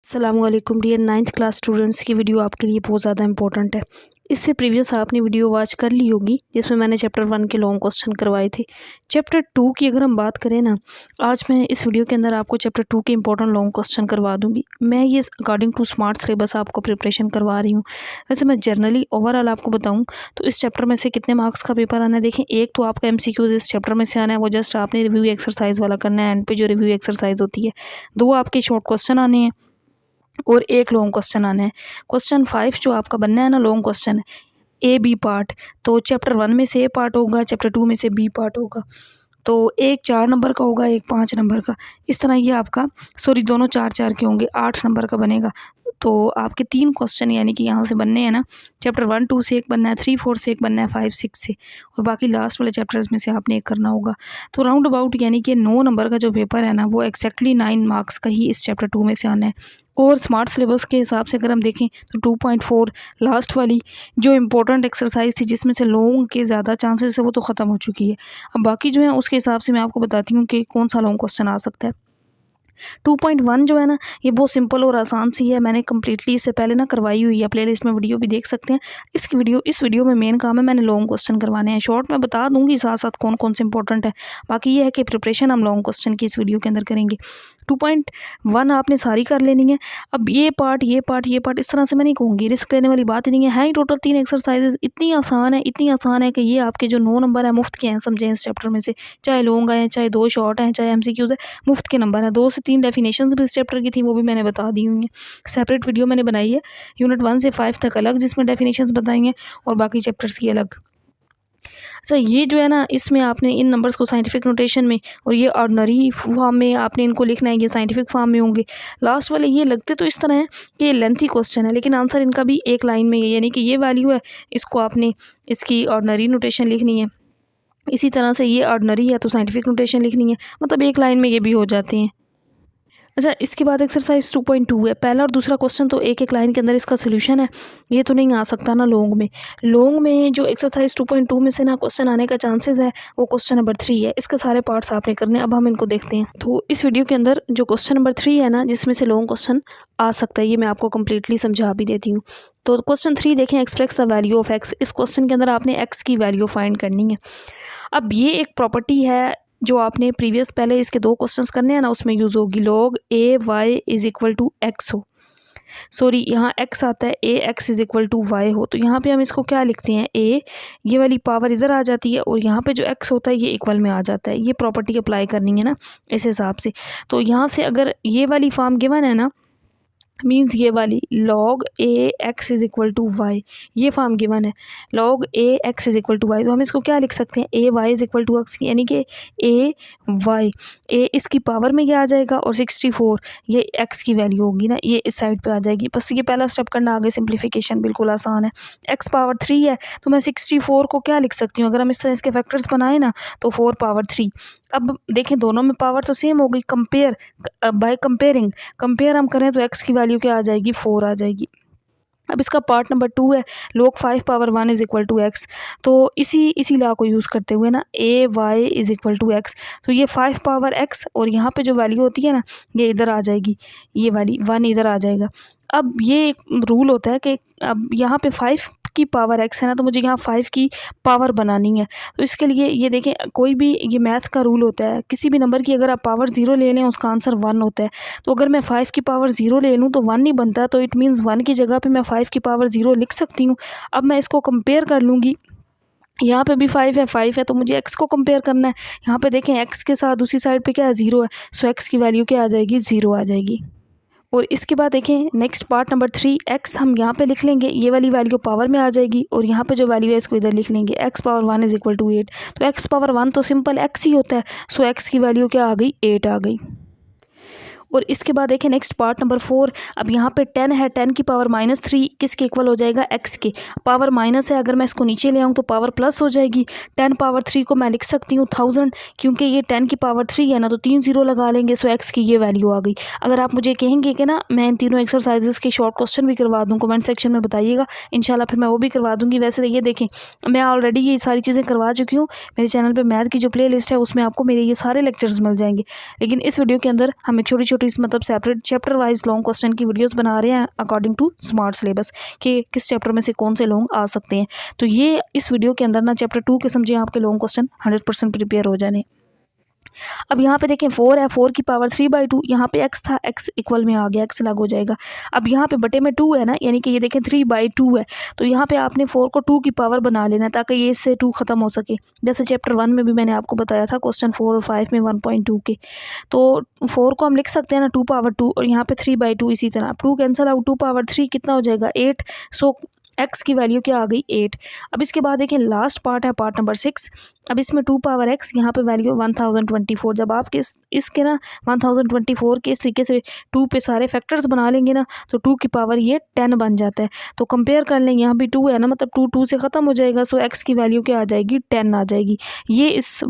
अस्सलामुअलैकुम dear 9th class students की video आपके लिए बहुत ज़्यादा इंपॉर्टेंट है। इससे प्रीवियस आपने वीडियो वॉच कर ली होगी जिसमें मैंने चैप्टर 1 के लॉन्ग क्वेश्चन करवाए थे। चैप्टर 2 की अगर हम बात करें ना, आज मैं इस वीडियो के अंदर आपको चैप्टर 2 के इंपॉर्टेंट लॉन्ग क्वेश्चन करवा दूंगी। मैं ये अकॉर्डिंग टू स्मार्ट सिलेबस आपको प्रिपरेशन करवा रही हूँ। वैसे मैं जनरली ओवरऑल आपको बताऊँ तो इस चैप्टर में से कितने मार्क्स का पेपर आना है, देखें एक तो आपका MCQs इस चैप्टर में से आना है, वो जस्ट आपने रिव्यू एक्सरसाइज वाला करना है। एंड पे जो रिव्यू एक्सरसाइज होती है, 2 आपके शॉर्ट क्वेश्चन आने हैं और एक लॉन्ग क्वेश्चन आना है। क्वेश्चन 5 जो आपका बनना है ना, लॉन्ग क्वेश्चन है A-B पार्ट। तो चैप्टर 1 में से A पार्ट होगा, चैप्टर 2 में से B पार्ट होगा। तो एक 4 नंबर का होगा, एक 5 नंबर का। इस तरह ये आपका दोनों 4-4 के होंगे, 8 नंबर का बनेगा। तो आपके 3 क्वेश्चन यानी कि यहाँ से बनने हैं ना, चैप्टर 1-2 से एक बनना है, 3-4 से एक बनना है, 5-6 से, और बाकी लास्ट वाले चैप्टर्स में से आपने एक करना होगा। तो राउंड अबाउट यानी कि 9 नंबर का जो पेपर है ना, वो एक्जैक्टली 9 मार्क्स का ही इस चैप्टर 2 में से आना है। और स्मार्ट सिलेबस के हिसाब से अगर हम देखें तो 2.4 लास्ट वाली जो इम्पोर्टेंट एक्सरसाइज थी जिसमें से लॉन्ग के ज़्यादा चांसेस है, वो तो ख़त्म हो चुकी है। अब बाकी जो है उसके हिसाब से मैं आपको बताती हूँ कि कौन सा लॉन्ग क्वेश्चन आ सकता है। 2.1 जो है ना, ये बहुत सिंपल और आसान सी है। मैंने कम्प्लीटली इससे पहले ना करवाई हुई है, प्लेलिस्ट में वीडियो भी देख सकते हैं। इस वीडियो में मेन काम है मैंने लॉन्ग क्वेश्चन करवाने हैं। शॉर्ट में बता दूंगी साथ साथ कौन कौन से इंपॉर्टेंट है। बाकी ये है कि प्रिपरेशन हम लॉन्ग क्वेश्चन की इस वीडियो के अंदर करेंगे। 2.1 आपने सारी कर लेनी है। अब ये पार्ट इस तरह से मैं नहीं कहूँगी, रिस्क लेने वाली बात ही नहीं है ही टोटल 3 एक्सरसाइजेज। इतनी आसान है कि ये आपके जो 9 नंबर है मुफ्त के हैं, समझें इस चैप्टर में से, चाहे लॉन्ग आए, चाहे 2 शॉर्ट हैं, चाहे MCQs है, मुफ्त के नंबर है। 2 से 3 डेफिनेशंस भी इस चैप्टर की थी, वो भी मैंने बता दी हुई हैं। सेपरेट वीडियो मैंने बनाई है, यूनिट 1 से 5 तक अलग जिसमें डेफिनेशंस बताई हैं और बाकी चैप्टर्स की अलग। अच्छा, ये जो है ना, इसमें आपने इन नंबर्स को साइंटिफिक नोटेशन में और ये ऑर्डिनरी फॉर्म में आपने इनको लिखना है, ये साइंटिफिक फॉर्म में होंगे। लास्ट वाले ये लगते तो इस तरह हैं कि ये लेंथी क्वेश्चन है, लेकिन आंसर इनका भी एक लाइन में है, यानी कि ये वैल्यू है, इसको आपने इसकी ऑर्डिनरी नोटेशन लिखनी है। इसी तरह से ये ऑर्डिनरी है तो साइंटिफिक नोटेशन लिखनी है, मतलब एक लाइन में ये भी हो जाते हैं। अच्छा, इसके बाद एक्सरसाइज 2.2 है। पहला और दूसरा क्वेश्चन तो एक एक लाइन के अंदर इसका सोल्यूशन है, ये तो नहीं आ सकता ना लॉन्ग में जो एक्सरसाइज 2.2 में से ना क्वेश्चन आने का चांसेस है, वो क्वेश्चन नंबर 3 है। इसके सारे पार्ट्स आपने करने हैं। अब हम इनको देखते हैं। तो इस वीडियो के अंदर जो क्वेश्चन नंबर 3 है ना, जिसमें से लॉन्ग क्वेश्चन आ सकता है, ये मैं आपको कम्प्लीटली समझा भी देती हूँ। तो क्वेश्चन 3 देखें, express the value of x. इस क्वेश्चन के अंदर आपने एक्स की वैल्यू फाइंड करनी है। अब ये एक प्रॉपर्टी है जो आपने प्रीवियस पहले इसके 2 क्वेश्चंस करने हैं ना, उसमें यूज़ होगी। log AY is equal to X हो, सॉरी यहाँ x आता है, AX is equal to Y हो। तो यहाँ पे हम इसको क्या लिखते हैं, a, ये वाली पावर इधर आ जाती है और यहाँ पे जो x होता है ये इक्वल में आ जाता है। ये प्रॉपर्टी अप्लाई करनी है ना इस हिसाब से। तो यहाँ से अगर ये वाली फॉर्म गिवन है ना, मीन्स ये वाली log AX is equal to Y, ये फॉर्म गिवन है, log AX is equal to Y. तो हम इसको क्या लिख सकते हैं, AY is equal to X, यानी कि AY, A इसकी पावर में ये आ जाएगा और 64 ये x की वैल्यू होगी ना, ये इस साइड पे आ जाएगी। बस ये पहला स्टेप करना, आगे सिंप्लीफिकेशन बिल्कुल आसान है। x पावर 3 है तो मैं 64 को क्या लिख सकती हूँ, अगर हम इस तरह इसके फैक्टर्स बनाए ना, तो 4 पावर 3। अब देखें दोनों में पावर तो सेम हो गई, बाय कंपेयर हम करें तो x की वैल्यू क्या आ जाएगी, 4 आ जाएगी। अब इसका पार्ट नंबर 2 है, log 5 power 1 is equal to X. तो इसी लॉ को यूज़ करते हुए ना, AY is equal to X, तो ये 5 पावर x और यहाँ पे जो वैल्यू होती है ना, ये इधर आ जाएगी, ये वाली 1 इधर आ जाएगा। अब ये एक रूल होता है कि अब यहाँ पे 5 की पावर x है ना, तो मुझे यहाँ 5 की पावर बनानी है। तो इसके लिए ये देखें, कोई भी ये मैथ का रूल होता है, किसी भी नंबर की अगर आप पावर 0 ले लें उसका आंसर 1 होता है। तो अगर मैं 5 की पावर 0 ले लूँ तो 1 नहीं बनता, तो इट मीन्स 1 की जगह पे मैं 5 की पावर 0 लिख सकती हूँ। अब मैं इसको कंपेयर कर लूँगी, यहाँ पे भी 5 है तो मुझे x को कंपेयर करना है। यहाँ पे देखें x के साथ दूसरी साइड पे क्या है, 0 है, सो x की वैल्यू क्या आ जाएगी, 0 आ जाएगी। और इसके बाद देखें नेक्स्ट पार्ट नंबर 3, x हम यहाँ पे लिख लेंगे, ये वाली वैल्यू पावर में आ जाएगी और यहाँ पे जो वैल्यू है इसको इधर लिख लेंगे, x power 1 is equal to 8। तो x पावर 1 तो सिंपल x ही होता है, सो x की वैल्यू क्या आ गई, 8 आ गई। और इसके बाद देखें नेक्स्ट पार्ट नंबर 4, अब यहाँ पे 10 है, 10 की पावर -3 किसके इक्वल हो जाएगा, x के। पावर माइनस है, अगर मैं इसको नीचे ले आऊँ तो पावर प्लस हो जाएगी। 10 पावर 3 को मैं लिख सकती हूँ 1000, क्योंकि ये 10 की पावर 3 है ना, तो 3 0 लगा लेंगे, सो x की ये वैल्यू आ गई। अगर आप मुझे कहेंगे कि ना मैं इन तीनों एक्सरसाइजेस के शॉर्ट क्वेश्चन भी करवा दूँ, कमेंट सेक्शन में बताइएगा, इंशाल्लाह फिर मैं वो भी करवा दूँगी। वैसे ये देखें, मैं ऑलरेडी ये सारी चीज़ें करवा चुकी हूँ, मेरे चैनल पर मैथ की जो प्ले लिस्ट है उसमें आपको मेरे ये सारे लेक्चर्स मिल जाएंगे। लेकिन इस वीडियो के अंदर हम एक छोटी इंस्टीट्यूट मतलब separate chapter wise long question की वीडियोस बना रहे हैं अकॉर्डिंग टू स्मार्ट सिलेबस कि किस चैप्टर में से कौन से लॉन्ग आ सकते हैं। तो ये इस वीडियो के अंदर ना चैप्टर 2 के समझिए आपके लॉन्ग क्वेश्चन 100% प्रिपेयर हो जाने। अब यहाँ पे देखें 4 है, 4 की पावर 3/2, यहाँ पे x था, x इक्वल में आ गया, x लागू हो जाएगा। अब यहाँ पे बटे में 2 है ना, यानी कि ये देखें 3/2 है, तो यहाँ पे आपने 4 को 2 की पावर बना लेना है ताकि ये इससे 2 ख़त्म हो सके। जैसे चैप्टर 1 में भी मैंने आपको बताया था क्वेश्चन 4 और 5 में 1.2 के, तो 4 को हम लिख सकते हैं ना 2 पावर 2 और यहाँ पे 3/2 इसी तरह 2 कैंसिल आउट, 2 पावर 3 कितना हो जाएगा 8। सो x की वैल्यू क्या आ गई 8। अब इसके बाद देखिए लास्ट पार्ट है पार्ट नंबर 6। अब इसमें 2 पावर x, यहाँ पे वैल्यू 1024। जब आप इसके ना 1024 के इस तरीके से 2 पे सारे फैक्टर्स बना लेंगे ना तो 2 की पावर ये 10 बन जाता है। तो कंपेयर कर लेंगे, यहाँ भी 2 है ना, मतलब 2 से ख़त्म हो जाएगा। सो x की वैल्यू क्या आ जाएगी 10 आ जाएगी। ये इस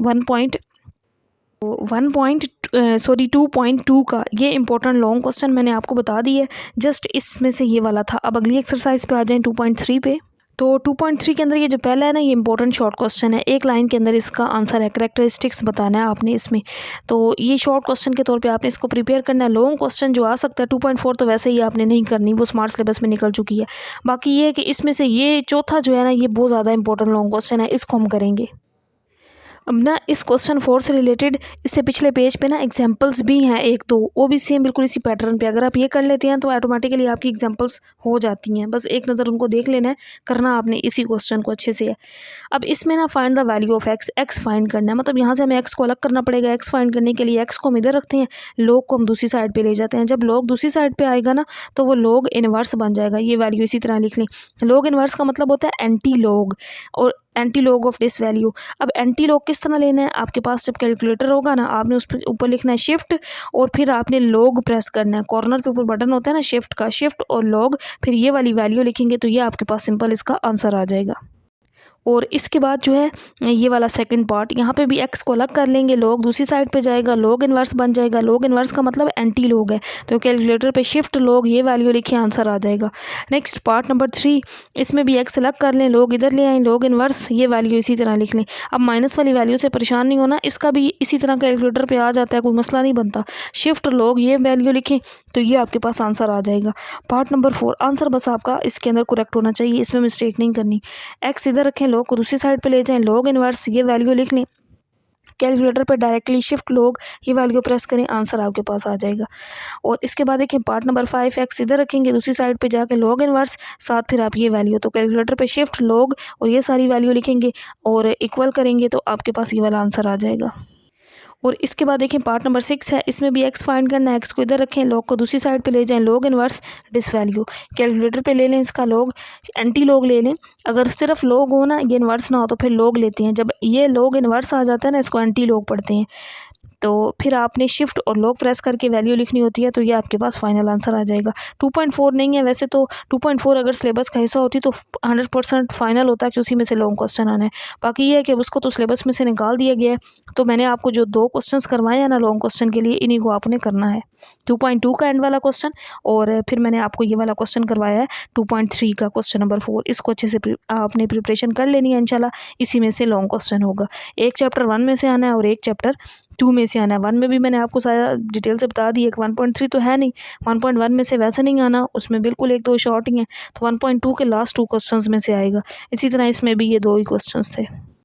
2.2 का ये इंपॉर्टेंट लॉन्ग क्वेश्चन मैंने आपको बता दी है। जस्ट इसमें से ये वाला था। अब अगली एक्सरसाइज पे आ जाएं 2.3 पे। तो 2.3 के अंदर ये जो पहला है ना, ये इंपॉर्टेंट शॉर्ट क्वेश्चन है, एक लाइन के अंदर इसका आंसर है, कैरेक्टरिस्टिक्स बताना है आपने इसमें। तो ये शॉर्ट क्वेश्चन के तौर पे आपने इसको प्रिपेयर करना है। लॉन्ग क्वेश्चन जो आ सकता है 2.4 तो वैसे ही आपने नहीं करनी, वो स्मार्ट सिलेबस में निकल चुकी है। बाकी ये है कि इसमें से ये चौथा जो है ना, ये बहुत ज़्यादा इंपॉर्टेंट लॉन्ग क्वेश्चन है, इसको हम करेंगे। अब ना इस क्वेश्चन 4 से रिलेटेड इससे पिछले पेज पे ना एग्जांपल्स भी हैं एक दो, वो भी सेम बिल्कुल इसी पैटर्न पे। अगर आप ये कर लेते हैं तो ऑटोमेटिकली आपकी एग्जांपल्स हो जाती हैं। बस एक नज़र उनको देख लेना है, करना आपने इसी क्वेश्चन को अच्छे से है। अब इसमें ना find the value of x, x find करना है, मतलब यहाँ से हमें एक्स को अलग करना पड़ेगा। एक्स फाइंड करने के लिए एक्स को हम इधर रखते हैं, लॉग को हम दूसरी साइड पर ले जाते हैं। जब लॉग दूसरी साइड पर आएगा ना तो वो लॉग इनवर्स बन जाएगा। ये वैल्यू इसी तरह लिख लें। लॉग इनवर्स का मतलब होता है एंटी लॉग और anti log of this value. अब एंटी लॉग किस तरह लेना है, आपके पास जब कैलकुलेटर होगा ना, आपने उस पर ऊपर लिखना है शिफ्ट और फिर आपने लॉग प्रेस करना है। कॉर्नर पे ऊपर बटन होता है ना शिफ्ट का, शिफ्ट और लॉग, फिर ये वाली वैल्यू लिखेंगे तो ये आपके पास सिंपल इसका आंसर आ जाएगा। और इसके बाद जो है ये वाला सेकंड पार्ट, यहाँ पे भी एक्स को अलग कर लेंगे, लॉग दूसरी साइड पे जाएगा, लॉग इनवर्स बन जाएगा। लॉग इनवर्स का मतलब एंटी लॉग है, तो कैलकुलेटर पे शिफ्ट लॉग ये वैल्यू लिखे, आंसर आ जाएगा। नेक्स्ट पार्ट नंबर 3, इसमें भी एक्स अलग कर लें, लॉग इधर ले आएँ, लॉग इनवर्स ये वैल्यू इसी तरह लिख लें। अब माइनस वाली वैल्यू से परेशान नहीं होना, इसका भी इसी तरह कैलकुलेटर पर आ जाता है, कोई मसला नहीं बनता। शिफ्ट लॉग ये वैल्यू लिखें तो ये आपके पास आंसर आ जाएगा। पार्ट नंबर 4, आंसर बस आपका इसके अंदर करेक्ट होना चाहिए, इसमें मिस्टेक नहीं करनी। एक्स इधर रखें, लॉग को दूसरी साइड पे ले जाएं, लॉग इनवर्स ये वैल्यू लिख लें, कैलकुलेटर पर डायरेक्टली शिफ्ट लॉग ये वैल्यू प्रेस करें, आंसर आपके पास आ जाएगा। और इसके बाद देखें पार्ट नंबर 5, एक्स इधर रखेंगे, दूसरी साइड पे जाके लॉग इनवर्स, साथ फिर आप ये वैल्यू, तो कैलकुलेटर पे शिफ्ट लॉग और ये सारी वैल्यू लिखेंगे और इक्वल करेंगे तो आपके पास ये वाला आंसर आ जाएगा। और इसके बाद देखें पार्ट नंबर 6 है, इसमें भी एक्स फाइंड करना है। एक्स को इधर रखें, लॉग को दूसरी साइड पे ले जाएं, log inverse this value, calculator पे ले लें इसका लॉग, एंटी लॉग ले लें। अगर सिर्फ लॉग हो ना, ये इनवर्स ना हो तो फिर लॉग लेते हैं। जब ये लॉग इनवर्स आ जाता है ना, इसको एंटी लॉग पढ़ते हैं। तो फिर आपने शिफ्ट और लॉग प्रेस करके वैल्यू लिखनी होती है, तो ये आपके पास फाइनल आंसर आ जाएगा। 2.4 नहीं है वैसे तो, 2.4 अगर सिलेबस का हिस्सा होती तो 100% फाइनल होता कि उसी में से लॉन्ग क्वेश्चन आना है। बाकी ये है कि उसको तो सिलेबस में से निकाल दिया गया है, तो मैंने आपको जो 2 क्वेश्चंस करवाए हैं ना लॉन्ग क्वेश्चन के लिए, इन्हीं को आपने करना है। 2.2 का एंड वाला क्वेश्चन और फिर मैंने आपको ये वाला क्वेश्चन करवाया है 2.3 का क्वेश्चन नंबर 4। इसको अच्छे से आपने प्रिपरेशन कर लेनी है, इंशाल्लाह इसी में से लॉन्ग क्वेश्चन होगा। एक चैप्टर 1 में से आना है और एक चैप्टर 2 में से आना है। 1 में भी मैंने आपको सारा डिटेल से बता दी है कि 1.3 तो है नहीं, 1.1 में से वैसे नहीं आना, उसमें बिल्कुल 1-2 शॉर्ट ही हैं, तो 1.2 के लास्ट 2 क्वेश्चंस में से आएगा। इसी तरह इसमें भी ये 2 ही क्वेश्चंस थे।